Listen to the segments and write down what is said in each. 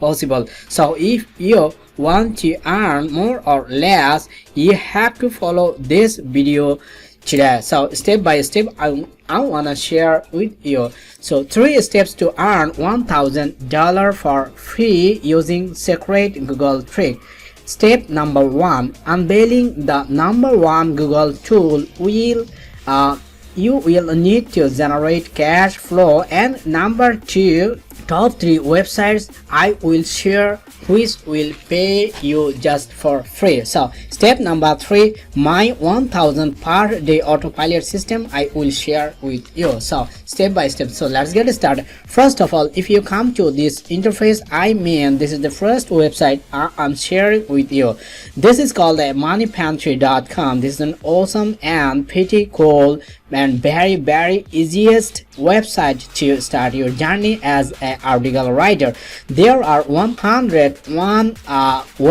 possible. So if you want to earn more or less, you have to follow this video today. So step by step I wanna share with you. So 3 steps to earn $1,000 for free using secret Google trick. Step number 1, unveiling the number 1 Google tool you will need to generate cash flow. And number 2, top 3 websites I will share which will pay you just for free. So step number 3, my 1000 per day autopilot system I will share with you. So step by step, so let's get started. First of all, if you come to this interface, I mean this is the first website I'm sharing with you. This is called moneypantry.com. This is an awesome and pretty cool and very easiest website to start your journey as an article writer. There are 101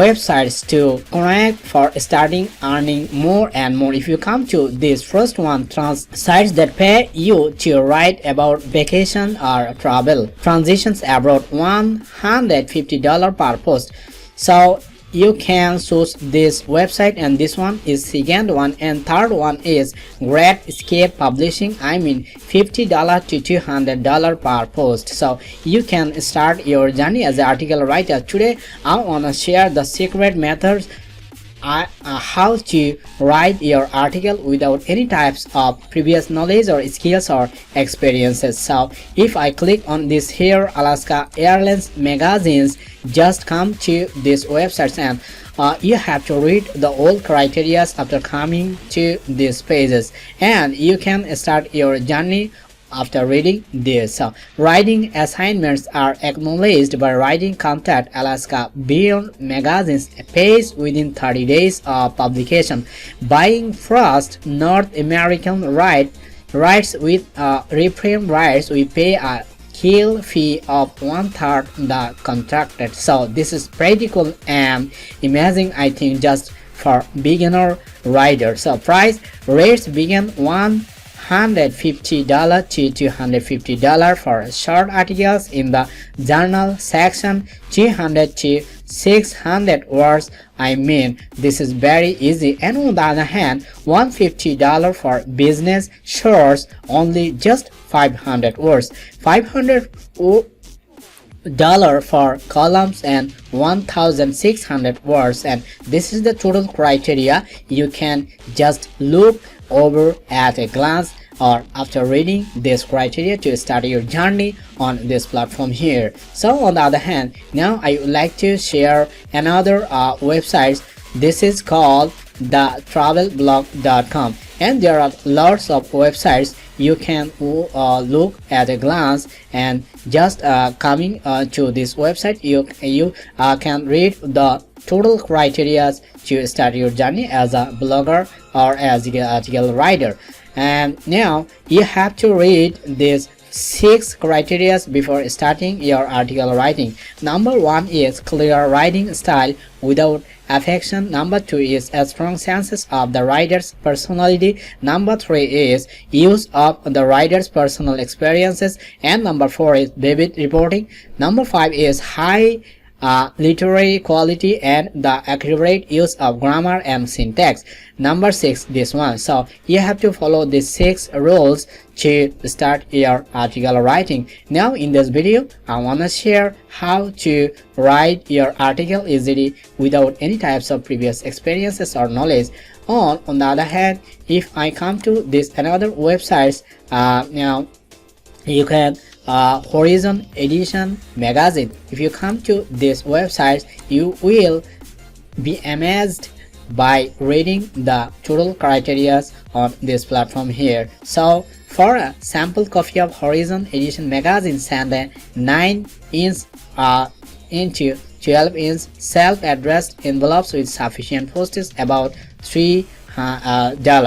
websites to connect for starting earning more and more. If you come to this first one, sites that pay you to write about vacation or travel, transitions abroad, $150 per post. So you can choose this website, and this one is second one, and third one is Great Escape Publishing. I mean $50 to $200 per post. So you can start your journey as an article writer. Today I want to share the secret methods how to write your article without any types of previous knowledge or skills or experiences. So if I click on this here, Alaska Airlines magazines, just come to this website, and you have to read the all criteria after coming to these pages, and you can start your journey after reading this. So writing assignments are acknowledged by writing contact. Alaska Beyond magazines pays within 30 days of publication. Buying first North American rights with reprint rights, we pay a kill fee of 1/3 the contracted. So this is pretty cool and amazing, I think, just for beginner writers. So price rates begin $150 to $250 for short articles in the journal section, 200 to 600 words. I mean this is very easy. And on the other hand, $150 for business shorts, only just 500 words, $500 for columns, and 1600 words. And this is the total criteria. You can just look over at a glance or after reading this criteria to start your journey on this platform here. So on the other hand, now I would like to share another website. This is called the travelblog.com, and there are lots of websites you can look at a glance. And just coming to this website, you can read the total criteria to start your journey as a blogger or as an article writer. And now you have to read these 6 criteria before starting your article writing. Number 1 is clear writing style without affection. Number 2 is a strong sense of the writer's personality. Number 3 is use of the writer's personal experiences. And number 4 is vivid reporting. Number 5 is high literary quality and the accurate use of grammar and syntax. Number 6, this one. So you have to follow these 6 rules to start your article writing. Now in this video I want to share how to write your article easily without any types of previous experiences or knowledge. On the other hand, if I come to this another websites, now you can Horizon Edition magazine. If you come to this website, you will be amazed by reading the total criteria on this platform here. So for a sample copy of Horizon Edition magazine, send a 9-inch into 12-inch self-addressed envelopes with sufficient postage, about $3.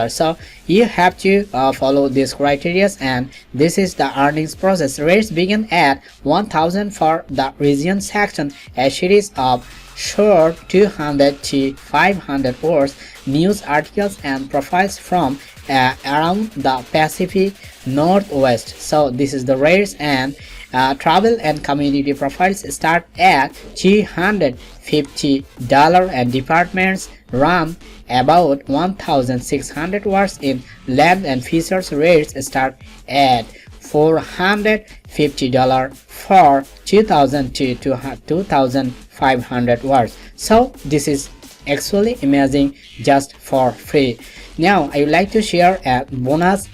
So you have to follow these criteria, and this is the earnings process. Rates begin at 1000 for the region section, a series of short 200 to 500 words news articles and profiles from around the Pacific Northwest. So this is the rates. And travel and community profiles start at $350 and departments run about 1,600 words in length, and features rates start at $450 for 2,000 to 2,500 words. So this is actually amazing just for free. Now I would like to share a bonus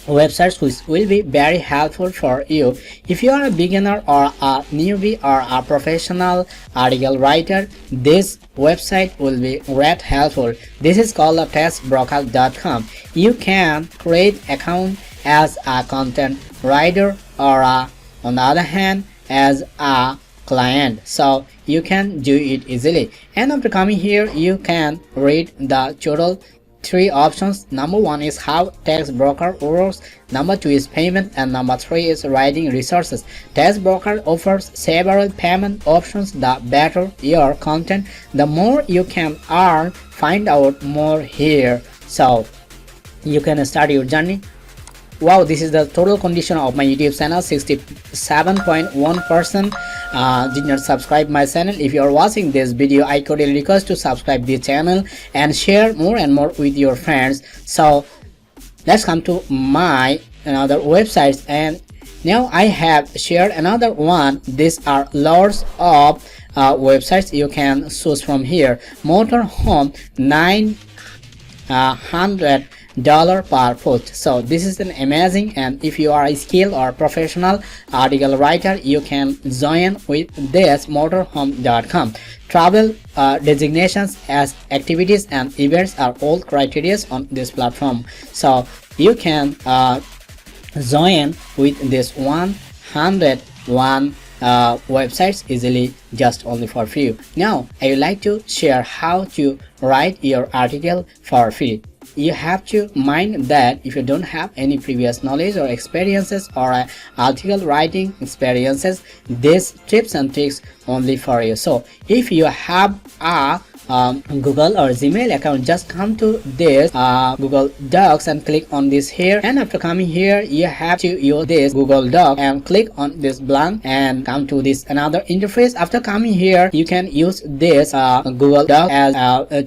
websites which will be very helpful for you. If you are a beginner or a newbie or a professional article writer, this website will be great helpful. This is called a testbroker.com. You can create account as a content writer or on the other hand as a client, so you can do it easily. And after coming here, you can read the total 3 options. Number 1 is how text broker works, number 2 is payment, and number 3 is writing resources. Text broker offers several payment options. The better your content, the more you can earn. Find out more here, so you can start your journey. Wow, this is the total condition of my YouTube channel. 67.1% did not subscribe my channel. If you are watching this video, I cordially request to subscribe the channel and share more and more with your friends. So let's come to my another websites, and now I have shared another one. These are lots of websites you can choose from here. Motorhome, $900 per post. So this is an amazing, and if you are a skilled or professional article writer, you can join with this motorhome.com. Travel designations as activities and events are all criteria on this platform, so you can join with this 101 websites easily, just only for free. Now I would like to share how to write your article for free. You have to mind that if you don't have any previous knowledge or experiences or article writing experiences, these tips and tricks only for you. So if you have a Google or Gmail account, just come to this Google Docs and click on this here, and after coming here, you have to use this Google Doc and click on this blank and come to this another interface. After coming here, you can use this Google Doc as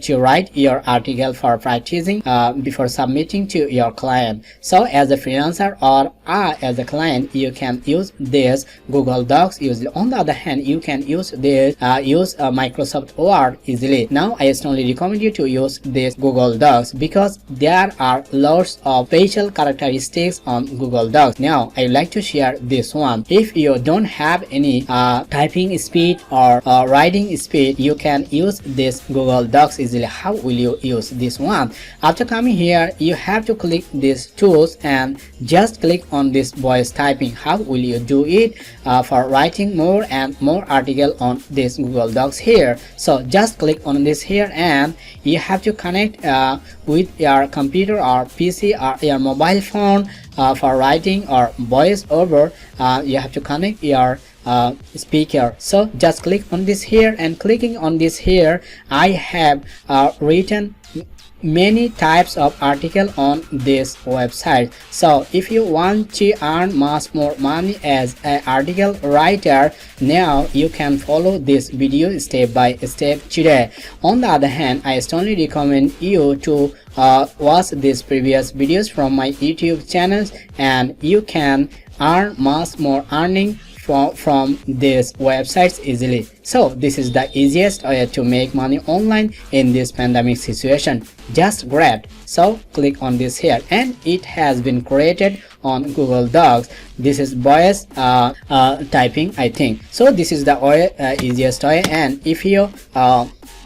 to write your article for practicing before submitting to your client. So as a freelancer or as a client, you can use this Google Docs easily. On the other hand, you can use this Microsoft Word easily. Now I strongly recommend you to use this Google Docs because there are lots of facial characteristics on Google Docs. Now I would like to share this one. If you don't have any typing speed or writing speed, you can use this Google Docs easily. How will you use this one? After coming here, you have to click these tools and just click on this voice typing. How will you do it for writing more and more article on this Google Docs here? So just click on this here, and you have to connect with your computer or PC or your mobile phone for writing or voice over. You have to connect your speaker. So just click on this here, and clicking on this here, I have written many types of article on this website. So if you want to earn much more money as an article writer, now you can follow this video step by step today. On the other hand, I strongly recommend you to watch these previous videos from my YouTube channels, and you can earn much more earning from these websites easily. So this is the easiest way to make money online in this pandemic situation. Just great. So click on this here, and it has been created on Google Docs. This is voice typing, I think. So this is the easiest way, and if you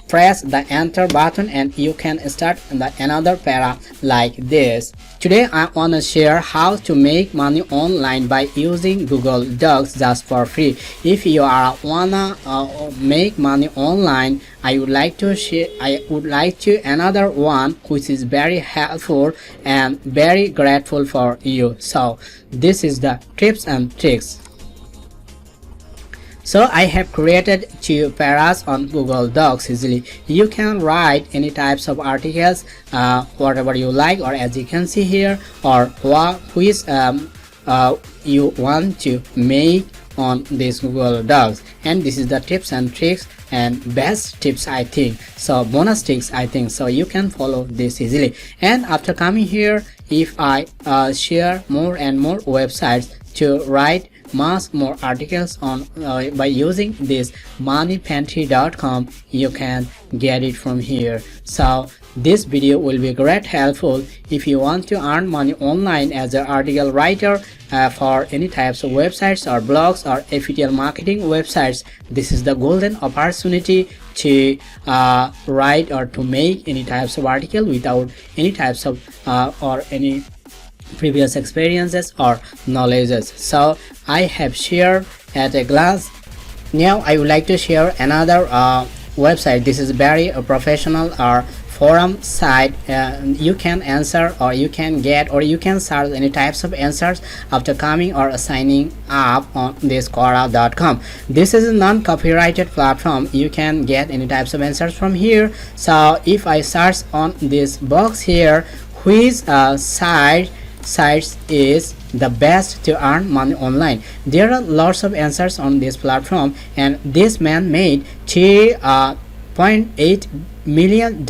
press the enter button, and you can start another para like this. Today I want to share how to make money online by using Google Docs just for free. If you are wanna make money online, I would like to share another one which is very helpful and very grateful for you. So this is the tips and tricks. So I have created 2 paras on Google Docs easily. You can write any types of articles, whatever you like, or as you can see here, or you want to make on this Google Docs. And this is the tips and tricks and best tips, I think so, bonus tips, I think so, you can follow this easily. And after coming here, if I share more and more websites to write much more articles on by using this moneypantry.com, you can get it from here. So this video will be great helpful if you want to earn money online as an article writer for any types of websites or blogs or affiliate marketing websites. This is the golden opportunity to write or to make any types of article without any types of or any previous experiences or knowledges. So I have shared at a glance. Now I would like to share another website. This is very professional or forum site. You can answer or you can get or you can search any types of answers after coming or signing up on this Quora.com. This is a non-copyrighted platform. You can get any types of answers from here. So if I search on this box here, which sites is the best to earn money online, there are lots of answers on this platform, and this man made $3.8 million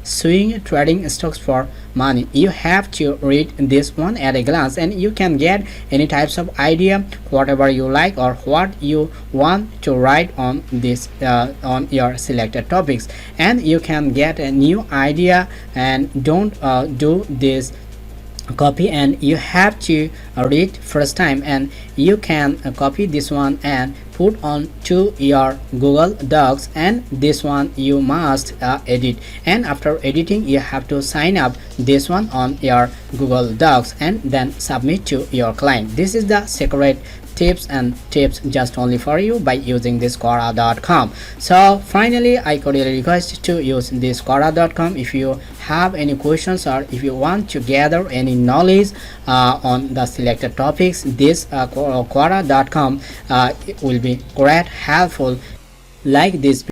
swing trading stocks for money. You have to read this one at a glance, and you can get any types of idea, whatever you like or what you want to write on this on your selected topics, and you can get a new idea. And don't do this copy, and you have to read first time, and you can copy this one and put on to your Google Docs, and this one you must edit, and after editing you have to sign up this one on your Google Docs and then submit to your client. This is the secret tips and tips just only for you by using this Quora.com. So finally, I cordially request to use this Quora.com. If you have any questions or if you want to gather any knowledge on the selected topics, this Quora.com will be great helpful. Like this